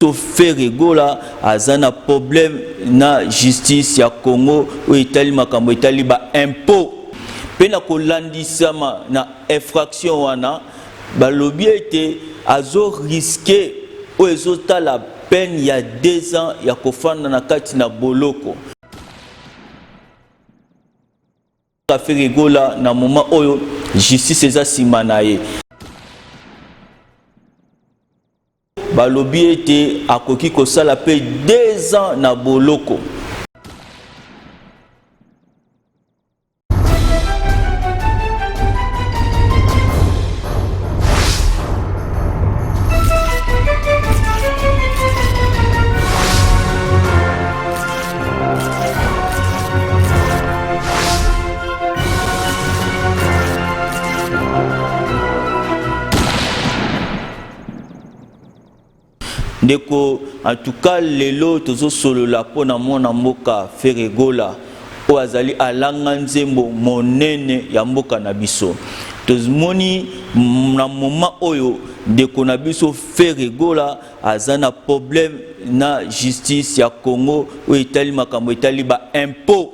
to Ferregola azana problème na justice ya Congo o itali makambo itali ba impôt pena kolandisama na infraction wana balobi ete azo risquer o ezota la peine ya 2 ans ya kofanda na kati na boloko Ferregola na moment oyo justice eza sima na ye balobi ete akoki kosala pe 2 ans na boloko Ndeko, en tout cas, lelo tozo solo la po na mona mboka Ferregola o azali alanga nzembo monene ya mboka na biso. Tozmoni na moment oyo ndeko na biso Ferregola azana problème na justice ya Congo o itali makambo itali ba impôt.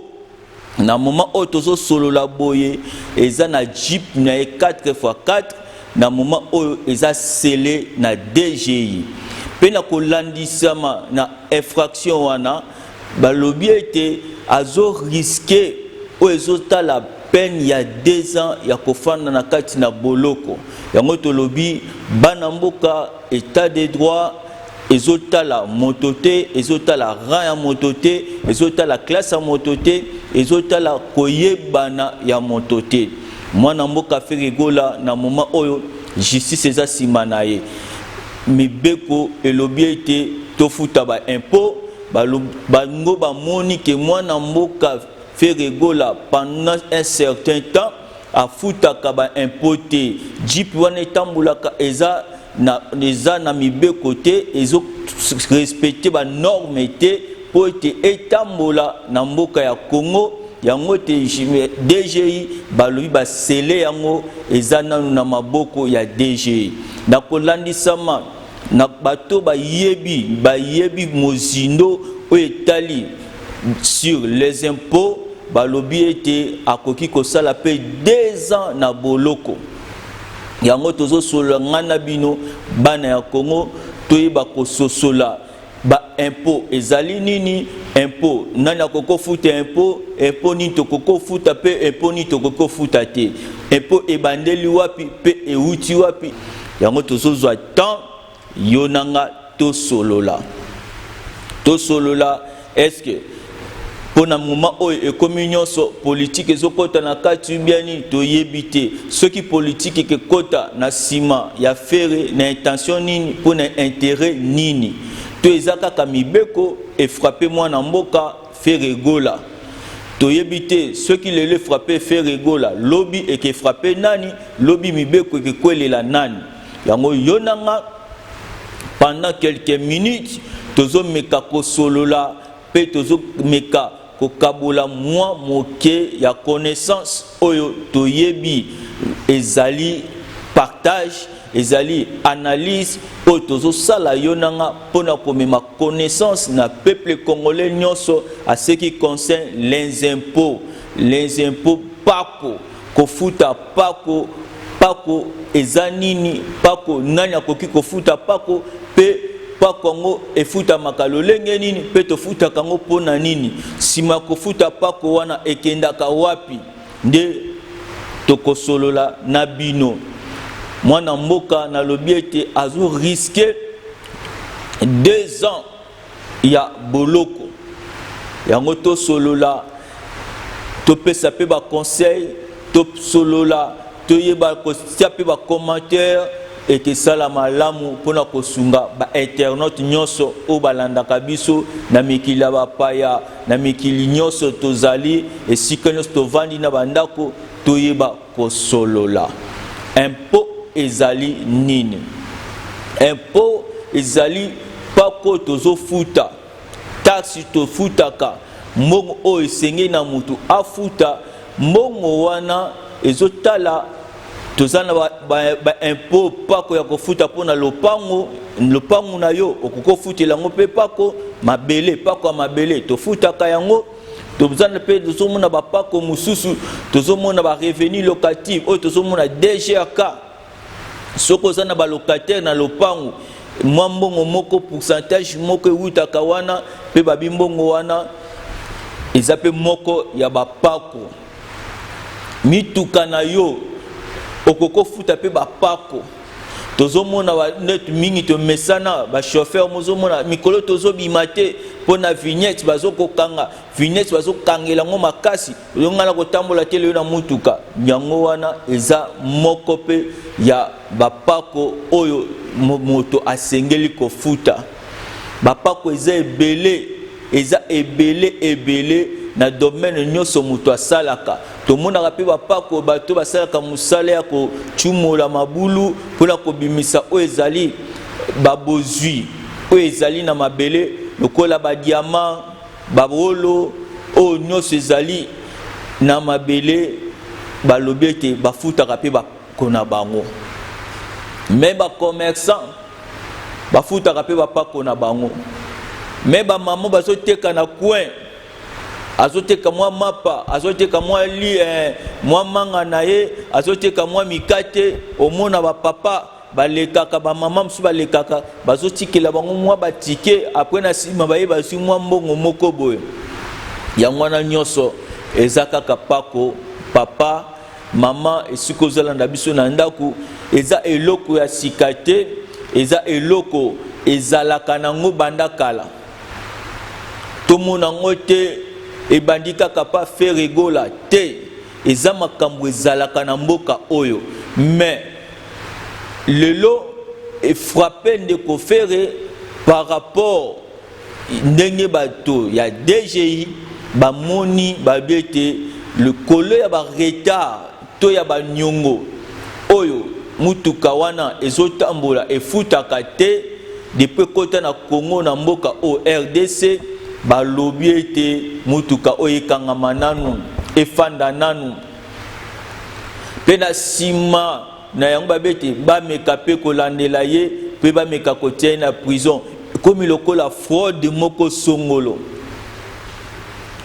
Na moment oyo tozo solo la boye eza na jeep na 4x4 na moment oyo eza scellé na DGI. Pena kolandisama na infraction wana balobi ete azo risquer o ezota la peine ya 2 ans ya kofanda na kati na boloko yango tolobi bana mboka état de droit ezota la mototé ezota la rang ya mototé ezota la classe ya mototé ezota la koyebana ya mototé mwana mboka Ferregola na moment oyo justice eza sima na ye mibeko elobi ete tofuta ba impôt bango bamoni ke mwana mboka Ferregola pendant un certain temps afutaka ba impôt te jeep wana etambulaka eza na mibeko te ezo respecter ba norme te po ete etambola na mboka ya Congo yango te DGI balobi ba sele yango eza na maboko ya DGI na kolandisama na bato bayebi mozindo o etali sur les impôts balobi ete akoki kosala pe 2 ans na boloko yango tozo solo ngana bino bana ya Congo toyeba kososola ba impôt ezali nini impôt nani akoko futa impôt ni tokoko futa pe impôt ni tokoko futa te impôt ebandeli wapi pe euti wapi yango tozozwa temps yonanga to solola est-ce que pour na moment oyo ekomi nyonso politique ezokota na kati biani toyebite soki politique ke kota na sima ya fere na intention nini pour na intérêt nini to ezaka ka mibeko e frapper mwana mboka Ferregola toyebite soki lele frapper Ferregola lobby et ke frapper nani lobby mibeko ke kwelela nani yango yonanga pendant quelques minutes tozo meka ko solola pe tozo meka ko kabola moi moke ya connaissance oyo toyebi ezali partage ezali analyse oyo tozo sala yonanga pona komema connaissance na peuple congolais nyonso à ce qui concerne les impôts pako kofuta pako ezanini pako nani akoki kofuta pako pe pako ngo efuta makalolenge nini pe tofuta kango pona nini sima kofuta pako wana ekendaka wapi nde tokosolola na bino mwana mboka na lobi ete azo risquer 2 ans ya boloko yango to solola to pesa pe ba conseil to solola toyeba ko siape ba commentaire et sala malamu pona kosunga ba internaute nyonso o balanda kabiso na mikili ba paya na mikili nyonso tozali esika nyonso tovandi na bandako toyeba ko solola impôt ezali nini impôt ezali pako tozo futa taxe to futaka mbongo o esenge na mutu afuta mbongo wana ezotala tozana ba impôt pako ya kofuta pona lopango na yo okoko futela ngo pe pako mabele pako ya mabele tofutaka yango. Tozana pe tozomona ba pako mususu tozomona ba revenu locatif o tozomona DGRK soko zana ba locataire na lopango mwambongo moko pourcentage moko utaka wana pe babimbongo wana ezape moko ya ba pako mituka na yo okoko futa pe ba pako. Tozomona net mingi to mesana ba chauffeur mozomona mikolo tozobima te pona vignette bazokokanga vignette bazokangela ngo makasi yongana kotambola te le na mutuka yango wana eza moko pe ya bapako oyo moto asengeli kofuta. Bapako eza ebele na domaine nyonso moto asalaka. Tomonaka pe bapako bato basalaka musala ya kochumula mabulu mpona kobimisa oyo ezali babozwi oyo ezali na mabele lokola badiama babolo oyo nyonso ezali na mabele balobi ete bafutaka pe bapako na bango. Me bacommerçant bafutaka pe bapako na bango. Me bamamo bazoteka na coin azoteka mwa mapa azoteka mwa mwa manga na ye azoteka mwa mikate omona bapapa balekaka bamama musu balekaka bazotikela bango mwa batike apres na sima baye bazwi mwa mbongo moko boye. Yango wana nyonso eza kaka pako papa mama esiko ozalanda biso na ndako eza eloko ya sika te eza eloko ezalaka nango banda kala tomona ngo te ebandi kaka pa feregola te eza makambo ezalaka na mboka oyo. Mais lelo frappé ndeko fere par rapport ndenge bato ya DGI bamoni babete le kolo ya ba retard to ya ba nyongo oyo mutuka wana ezotambola efutaka te depuis kota na Congo na mboka o RDC balobi ete mutuka oyo ekangama nanu efanda nanu pe na sima na yango babete bameka pe kolandela ye pe bameka kotia na prison ekomi lokola fraude moko songolo.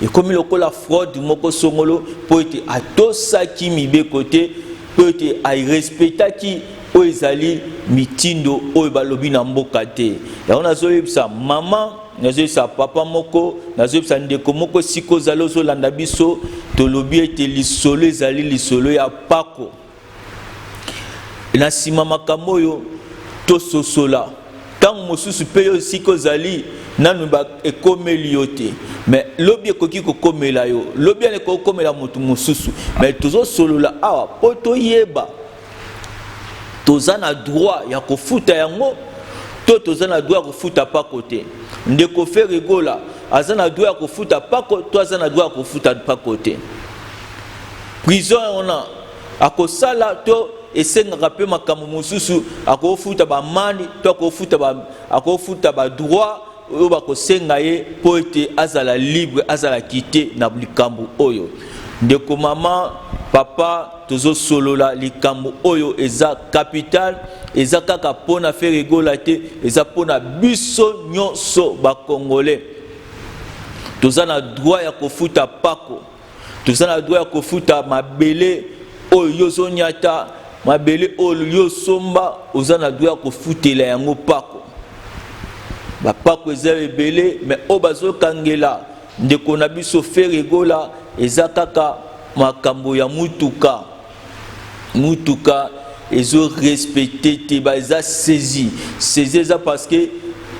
Ekomi lokola fraude moko songolo po ete atosaki mibeko te po ete airespectaki oyo ezali mitindo oyo balobi na mboka te. Yango nazoyebisa mama nazoyebisa papa moko nazoyebisa ndeko moko siko ozali ozolanda biso tolobi ete lisolo ezali lisolo ya pako. Na nsima makambo oyo tososola ntango mosusu mpe yo siko ozali nanu ekomeli yo te. Mais lobi ekoki kokomela yo lobi ane kokomela motu mosusu. Mais tozosolola awa po toyeba toza na droit ya kofuta yango to toza na droit ya kofuta pako te. Ndeko feregola aza na droit ya kofuta pako to aza na droit ya kofuta pako te. Prison ona akosala to esengaka pe makambo mosusu akofuta bamani to akofuta ba droit oyo bakosenga ye po ete azala libre azala kite na likambo oyo. Ndeko mama papa tozosolola likambo oyo eza capital eza kaka pona feregola te eza pona biso nyonso bakongole. Toza na droit ya kofuta pako toza na droit ya kofuta mabele oyo yozonyata mabele oyo yosomba oza na droit ya kofutela yango pako. Bapako eza ebele mais oyo bazokangela ndeko na biso feregola eza kaka makambo ya mutuka ezo respecté te ba eza saisi eza parce que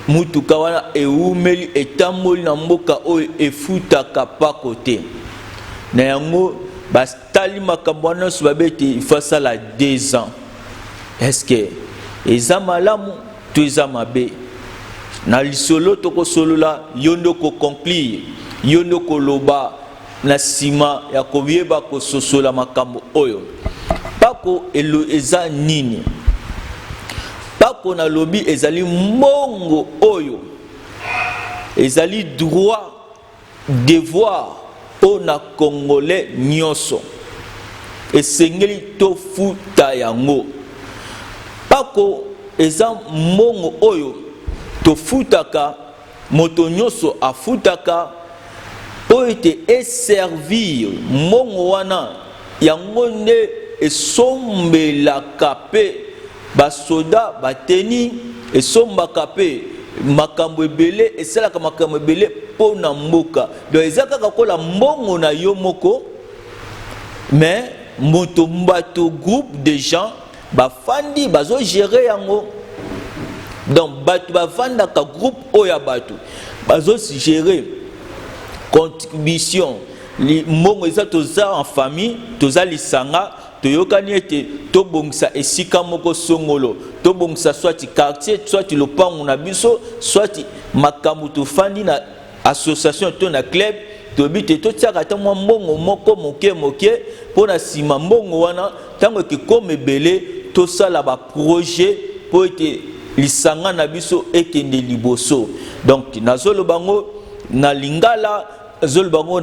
mutuka wana eumeli etamboli na mboka oyo efutaka pako te. Na yango bastali makambo wana nyonso babete ifasala 2 ans. Est-ce que eza malamu to eza mabe? Na lisolo tokosolola yondo ko conclure yondo koloba na sima ya koyeba kososola makambo oyo. Pako eza nini? Pako na lobi ezali mbongo oyo ezali droit devoir po na congolais nyonso. esengeli tofuta yango pako eza mbongo oyo tofutaka moto nyonso afutaka po ete eservir mbongo wana yango nde esombelaka mpe basoda bateni esombaka mpe makambo ebele esalaka makambo ebele mpo na mboka donc eza kaka kola mbongo na yo moko mais moto bato groupe de gens bafandi bazogere yango donc bato bafandaka groupe oyo ya bato bazogere contribution mbongo eza toza en famille toza lisanga toyokani ete tobongisa esika moko songolo tobongisa swati quartier swati lopango na biso swati makambo tofandi na association to na club tobite totiaka ata mwa mbongo moko moke moke mpo na nsima mbongo wana ntango ekekoma ebele tosala baprojet mpo ete lisanga na biso ekende liboso donc nazoloba ngo na lingala nazoloba ngo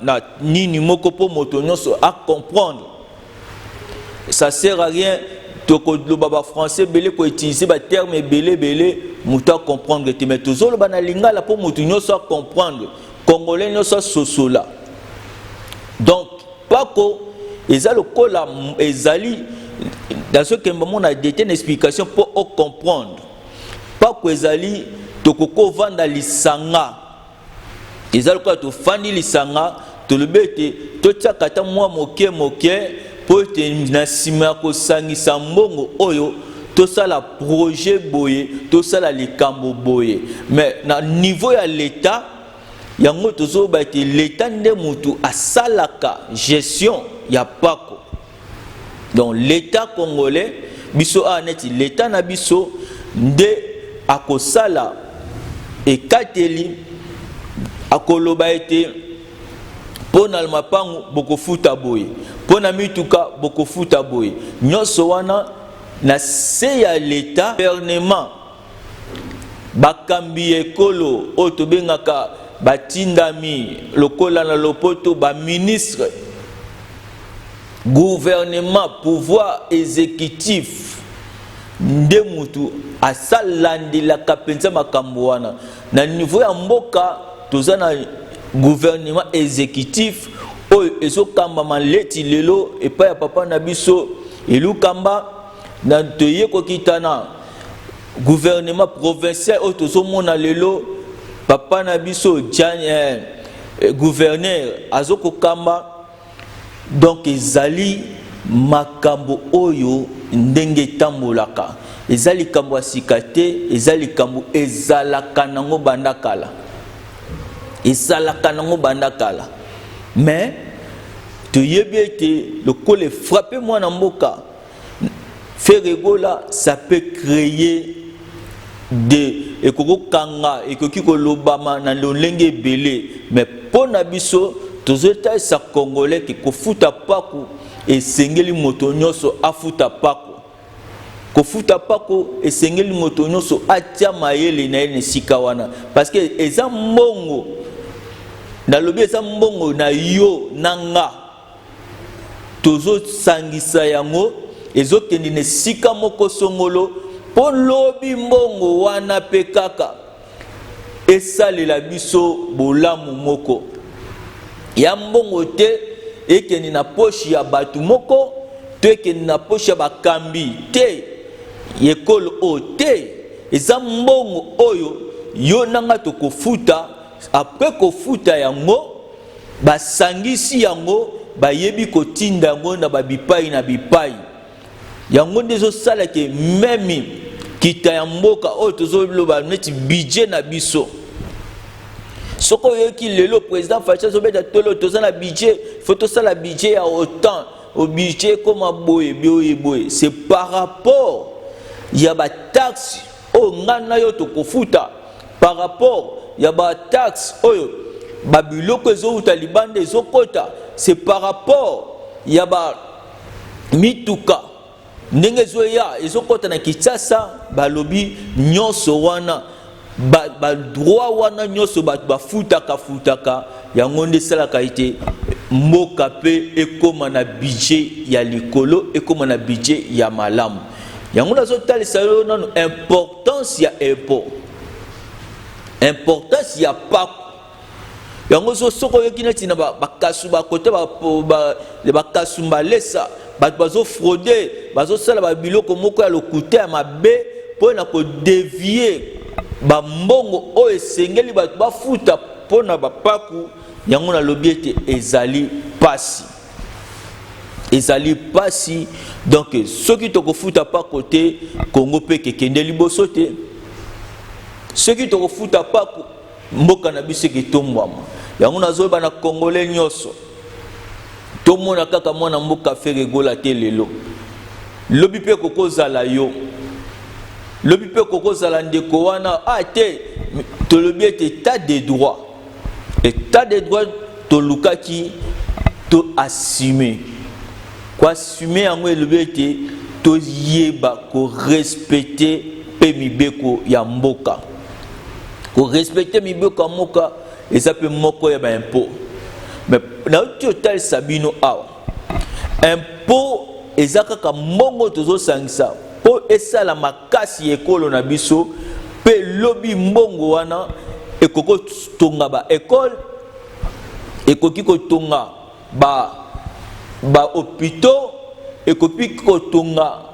na nini moko mpo moto nyonso a comprendre. Ça sert à rien de français belé ko utiliser ba terme belé muta comprendre te mais tozolo bana lingala pour mutu nyoso comprendre congolais nyoso sosola donc pako ezalo kola ezali dans ce que on a dété une explication pour comprendre pako ezali tokoko vanda lisanga ezalo ko to fandi lisanga to lebete to tsakata mwa moke po te na sima ya kosangisa mbongo oyo tosala projet boye tosala likambo boye mais na niveau ya l'état yango tozoba te l'état nde mutu asalaka gestion ya pako donc l'état congolais biso aneti l'état na biso nde akosala ekateli akoloba ete pona mapangu bokofuta boye pona mituka bokofuta boye nyonso wana na se ya l'état gouvernement bakambi ekolo oyo tobengaka batindami lokola na lopoto baministre gouvernement pouvoir exécutif nde mutu asalandelaka mpenza makambo wana na niveau ya mboka toza na gouvernement exécutif oyo ezokamba maleti lelo epai ya papa na biso elukamba na toyekokitana gouvernement provincial oyo tozomona lelo papa na biso gouverneur azokokamba donc ezali makambo oyo ndenge etambolaka eza likambo ya sika te eza likambo ezalaka nango bandakala ezalaka nango bandakala mais toyebi ete lokole frappé mwana mboka Ferregola ça peut créer de ekokokanga ekoki kolobama na lolenge ebele mais mpo na biso tozotalisa congolais ke kofuta pako esengeli moto nyonso afuta pako kofuta pako esengeli moto nyonso atia mayele na ye na esika wana parce que eza mbongo nalobi eza mbongo na yo na nga tozosangisa yango ezokende na esika moko songolo mpo lobi mbongo wana mpe kaka esalela biso bolamu moko ya mbongo te ekende na poche ya bato moko to ekende na poche ya bakambi te yekolo o te eza mbongo oyo yo nanga tokofuta apres kofuta yango basangisi yango bayebi kotinda yango na babipai na bipai yango nde ezosala ke memi kita ya mboka oyo tozoloba neti budget na biso soko oyoki lelo président Facha azobeta tolo toza na budget faut tosala budget ya autant au budget koma boye boye c'est par rapport ya ba taxe o ngana yo tokofuta par rapport ya ba taxe oyo ba biloko ezouta libanda ezokota c'est par rapport ya ba mituka ndenge zoya ezokota na Kinshasa balobi nyonso wana ba droit wana nyonso ba futaka yango nde salaka ite mboka pe ekoma na budget ya likolo ekoma na budget ya malamu yango nazo talisa yo nanu importance ya impôt importance ya pako yango soko yekina tina bakasu bakote bakasu balesa bato bazo frauder bazo sala ba biloko moko ya lokuta ya mabe pona ko dévier ba mbongo o esengeli bato bafuta pona bapaku yango na lobi ete ezali pasi donc soki tokofuta pa côté Congo pe kekende liboso te soki tokofuta pa mboka na biso ke tombwama yango nazoba na congolais nyonso tomona kaka mwana mboka feregola te lelo lobi pe kokozala yo lobi pe kokozala ndeko wana te tolobi ete état de droit tolukaki to assumer quoi assumer yango elobi ete toyeba ko respecter pe mibeko ya mboka ko respecter mibeko ya mboka eza pe moko ya ba impôt mais na total sabino awa impôt eza kaka mbongo tozosangisa po esala makasi ekolo na biso pe lobi mbongo wana ekoko tonga ba école ekoki kotonga ba hôpitaux ekoki kotonga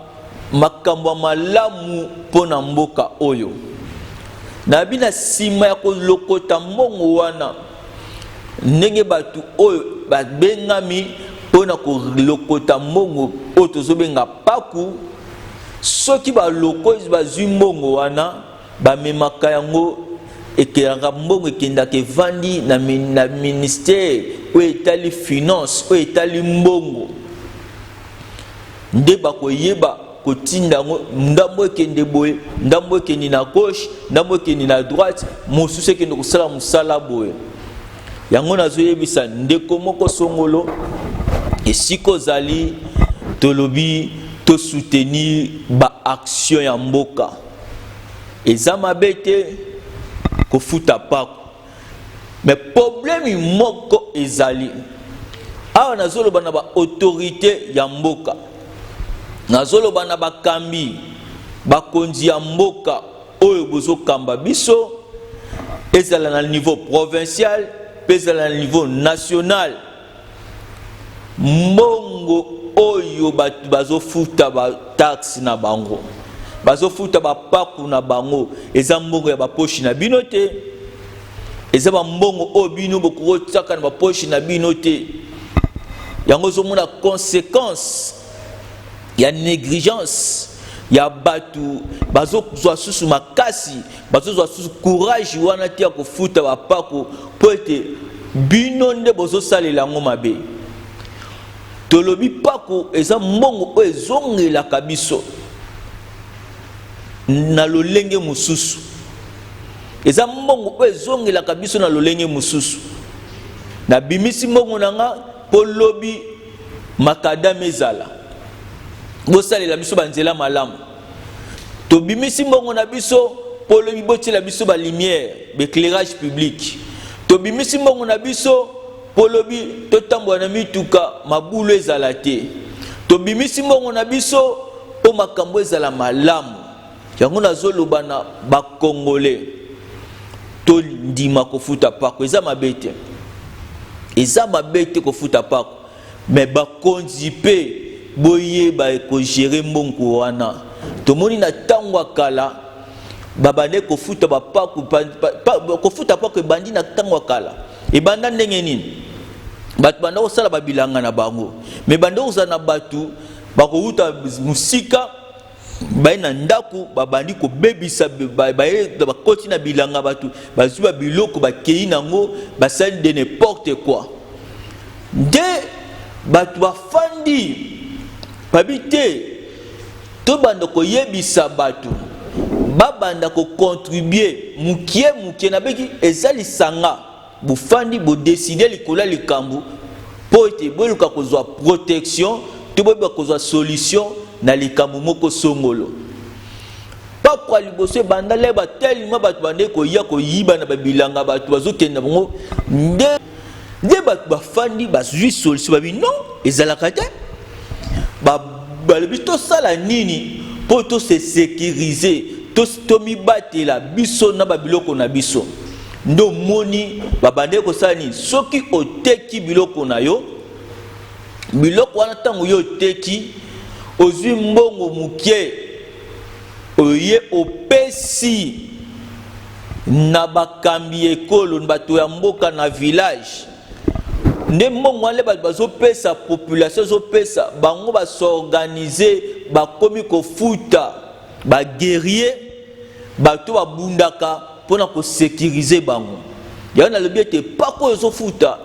makambo malamu pona mboka oyo na bina sima ya kolokota mbongo wana ndenge batu oyo babengami pona kolokota mbongo oyo tozobenga paku soki balokozi bazwi mbongo wana bamemaka yango ekelanga mbongo ekendaka evandi na ministère oyo etali finance oyo etali mbongo nde bakoyeba kotinda yango ndambo ekende boye ndambo ekende na gauche ndambo ekende na droite mosusu ekende kosala mosala boye yango nazoyebisa ndeko moko songolo esika ozali tolobi to soutenir ba action ya mboka eza mabe te kofuta pako mais problème moko ezali awa nazoloba na ba autorité ya mboka nazoloba na bakambi bakonzi ya mboka oyo bozokamba biso ezala na niveau provincial ezala na niveau national mbongo oyo bato bazofuta ba taxe na bango bazofuta ba paku na bango eza mbongo ya baposhi na bino te eza ba mbongo oyo bino bokotsaka na baposhi na bino te yango zomona conséquence ya négligence ya batu bazozwa susu makasi bazozwa susu courage wana tia kofuta ba paku po ete bino nde bozosalela yango mabe tolobi paku eza mbongo oyo ezongelaka biso na lolenge mususu eza mbongo oyo ezongelaka biso na lolenge mususu na bimisi mbongo nanga po lobi makadame ezala bosalela biso banzela malamu to bimisi mbongo na biso po lobi botiela biso ba lumière l'éclairage public to bimisi mbongo na biso po lobi totambola na mituka mabulu ezala te to bimisi mbongo na biso po makambo ezala malamu yango nazoloba na bakongole to ndima kofuta pako eza mabete kofuta pako mais bakonzi pe boyeba ko gérer mbongo wana tomoni na tango kala babane kofuta bapako kofuta pako ebandi na tango kala ebanda ndenge nini batu banda kosala babilanga na bango mais banda kozala na batu bakouta musika baye na ndako babandi kobebisa baye bakoti na bilanga batu bazwi ba biloko bakei nango basali de n'importe quoi nde batu bafandi babite to banda koyebisa batu babanda ko contribuer mukie na beki ezali sanga bufandi bo décider likola likambu po ete boluka kozwa protection to boba kozwa solution na likambu moko songolo pa kwa liboso banda leba tellement batu bande ko ya ko yiba na babilanga batu bazokenda bango nde nde bafandi bazwi solution babi non ezalaka te balobi tosala nini mpo tose sécuriser tomibatela biso na babiloko na biso nde omoni babande kosala nini soki oteki biloko na yo biloko wana ntango yo oteki ozwi mbongo mokie oye opesi na bakambi ekolo bato ya mboka na village nde mbongo wana bato bazopesa population ezopesa bango basorganize bakomi kofuta baguerrier bato babundaka mpona kosécurize bango yango nalobi ete pako ezofuta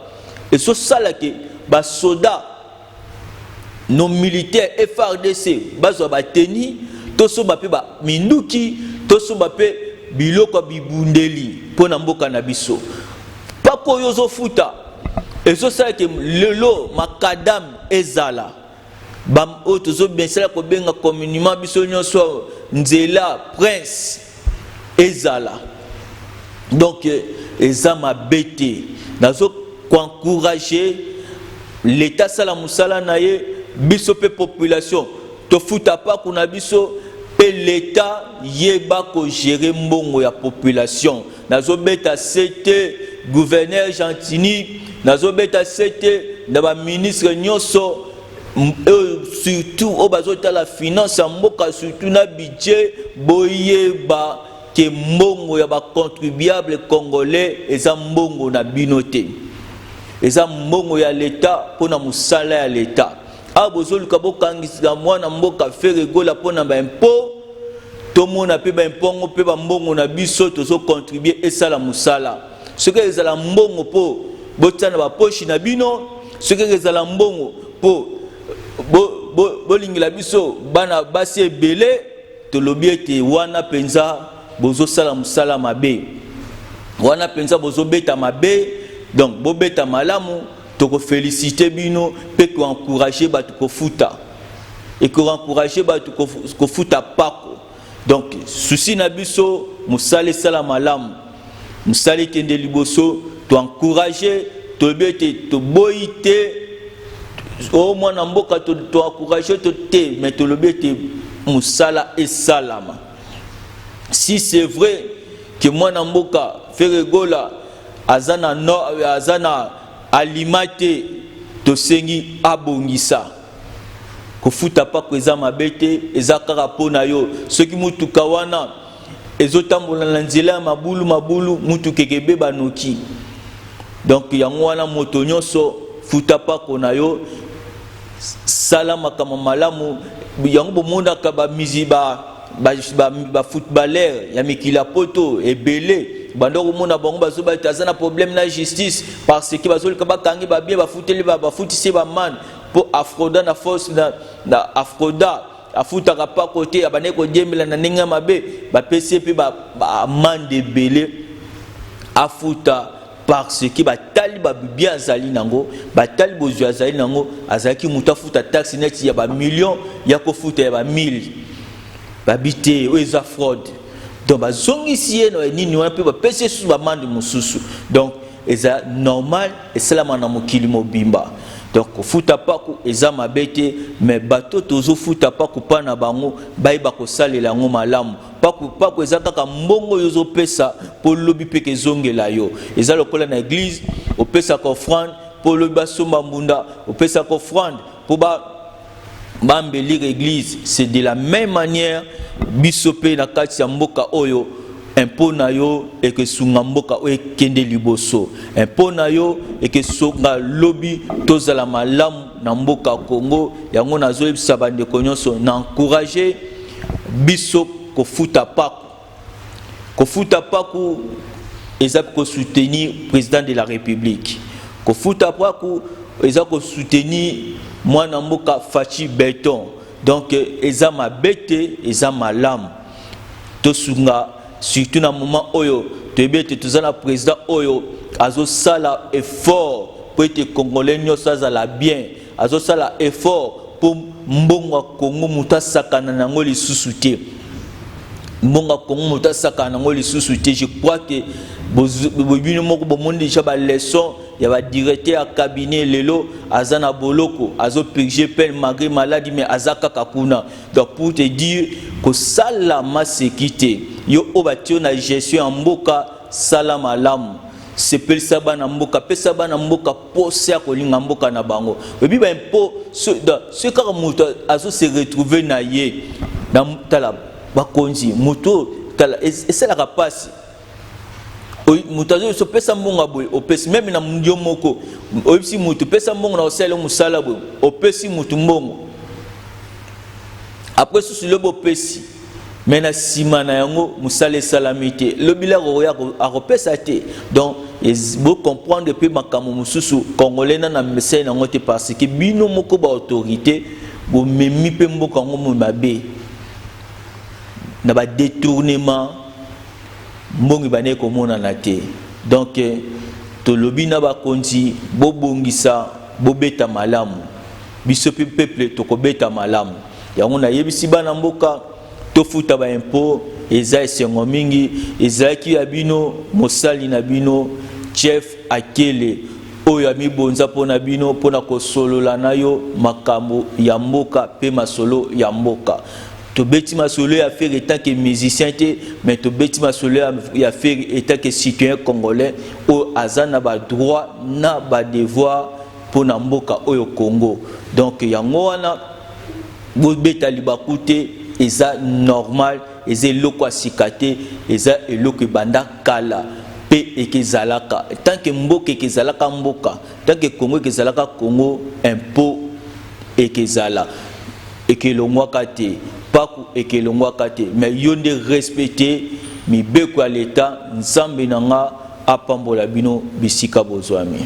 ezosalake basoda nos militaires FARDC bazwa bateni tosomba pe ba minduki tosomba pe biloko bibundeli mpona mboka na biso pako yozo futa ezosala ke lelo makadam ezala bam o tozo bensala ko benga communément biso nyonso nzela prince ezala donc eza mabete nazo encourager l'état sala musala na ye biso pe population to futa pa kuna biso pe l'état yeba ko gérer mbongo ya population nazo beta c'était gouverneur Gentini nazo beta c'était na ba ministre nyonso surtout au bazota la finance mboka surtout na budget boyeba ke mbongo ya ba contribuable congolais eza mbongo na binote eza mbongo ya l'état pona musala ya l'état abozoluka bokangisa mwana mboka feregola pona ba impôt tomona pe ba impongo pe ba mbongo na biso tozo contribuer esala musala ce que ezala mbongo po botana ba poche na bino ce que ezala mbongo po bolingila biso bana basi ebele tolobi ete wana penza bozo sala musala mabe wana penza bozo beta mabe donc bo beta malamu toko féliciter bino pe ko encourager batu ko futa et ko encourager batu ko futa pako donc souci na biso musale sala malamu musale kende liboso to encourager to bete to boite au moins na mboka to encourager to te mais to lobete musala et salama si c'est vrai que moi na mboka feregola azana no azana alimate to sengi abongisa kofuta pa ko eza mabete eza kaka pona yo soki mutuka wana ezotambola na nzela mabulu mutu kekebe banoki donc yango wana moto nyonso futa pa ko na yo salama kama malamu yango bomonda ka ba miziba ba footballeur ya mikila poto ebele bandoko mona bango bazoba tazana problème na justice parce que bazolika bakangi ba bien bafuteli ba futisi ba man po afroda na force na afroda afutaka pa côté abane ko diemela na ninga mabe ba PCP ba amande ebele afuta parce que batali ba bien azali nango batali bozu azali nango azaki mutafuta taxe net ya ba million ya ko futa ya ba 1000 babité ou eza fraude donc bazongisi no nini wana pe ba pese sous ba mande mususu donc eza normal et cela na mokili mobimba donc futa pako eza mabete mais bato tozo futa pako pa na bango bayeba ko salela ngo malamu pako eza kaka mbongo yozo pesa po lobi pe ke zongela yo eza lokola na église opesa ko offrande po lobi basomba mbunda opesa ko offrande po bambelire église c'est de la même manière bisope na kati ya mboka oyo impôt na yo et que sunga mboka oyo kende liboso impôt na yo et que sunga lobi tozala malamu na mboka Congo yango nazo ebisa bande konyonso na encourager biso kofuta pako eza ko soutenir président de la République kofuta pako eza ko soutenir mwana mboka Fachi Beton donc eza mabete eza malamu tosunga surtout na moment oyo tebete tozana président oyo azo sala effort pour être congolais nyonso azala bien azo sala effort pour mbongo Congo muta sakana nango lisusu te mbonga Congo mota saka nango lisusu te. Je crois que bobino moko bomondi déjà ba leçon ya ba directeur ya cabinet lelo azana boloko azo purger peine malgré maladie mais azaka kakuna. Donc pour te dire que sala ma sécurité yo obatio na gestion en mboka sala malamu sepel sabana mboka pesa bana mboka posa kolinga mboka na bango ebi ba impo ce ka moto azo se retrouver na ye na tala bakonzi moto tala c'est la capacité moto azo so pesa mbonga boy opesi même na mundio moko oyisi moto pesa mbonga na osala musala boy opesi moto mbongo après sous le beau pesi mais na sima na yango musala salamité le bilaro ya akopesa te. Donc vous comprendre depuis makambo mususu congolais na message na ngote parce que bino moko ba autorité bo memi pe mboka ngo mabe na ba détournement mbongi bane ko mona na te. Donc to lobi na ba konzi bo bongisa bo beta malamu biso pe peuple to ko beta malamu yango na yebisi bana mboka to futa ba impôt eza esengo mingi ezaki ya bino mosali na bino chef akele oyo amibonza pona bino pona ko solola nayo makambo ya mboka pe masolo ya mboka. To beti masolo ya faire étant que musicien te mais to beti masolo ya faire étant que citoyen congolais o azana ba droit na ba devoir pona mboka oyo Congo. Donc yango wana bo beta libakute eza normal eza eloko asikate eza eloko banda kala pe ekezalaka tant que mboka ekezalaka mboka tant que Congo ekezalaka Congo impôt ekezala ekelongwaka te paku ekelongwaka te mais yonde respecter mibeko ya l'état nzambe nanga apambola bino bisika bozwami.